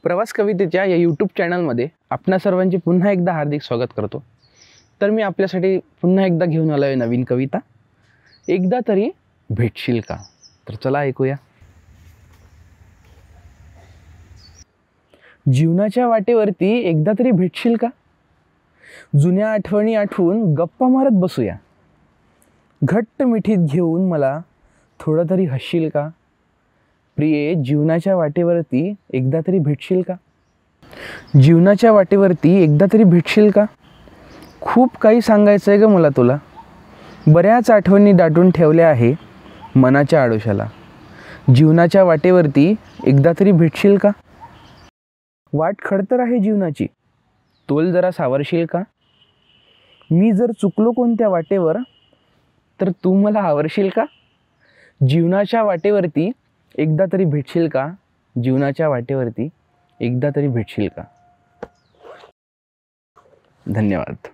प्रवास कवितेच्या या यूट्यूब चॅनलमध्ये आपणा सर्वांचे पुन्हा एकदा हार्दिक स्वागत करतो। तर मी आपल्यासाठी पुन्हा एकदा घेऊन आलो आहे नवीन कविता, एकदा तरी भेटशील का। तर चला ऐकूया। जीवनाच्या वाटेवरती एकदा तरी भेटशील का, जुन्या आठवणी आठवून गप्पा मारत बसूया, घट्ट मिठीत घेऊन मला थोडं तरी हसशील का। प्रिये, जीवनाच्या वाटेवरती एकदा तरी भेटशील का, जीवनाच्या वाटेवरती एकदा तरी भेटशील का। खूप काही सांगायचं आहे ग मला तुला, बऱ्याच आठवणी दाटून ठेवल्या आहे मनाच्या आडोशाला। जीवनाच्या वाटेवरती एकदा तरी भेटशील का। वाट खडतर आहे जीवनाची, तोल जरा सावरशील का। मी जर चुकलो कोणत्या वाटेवर तर तू मला आवरशील का। जीवनाच्या वाटेवरती एकदा तरी भेटशील का, जीवनाच्या वाटेवरती एकदा तरी भेटशील का। धन्यवाद।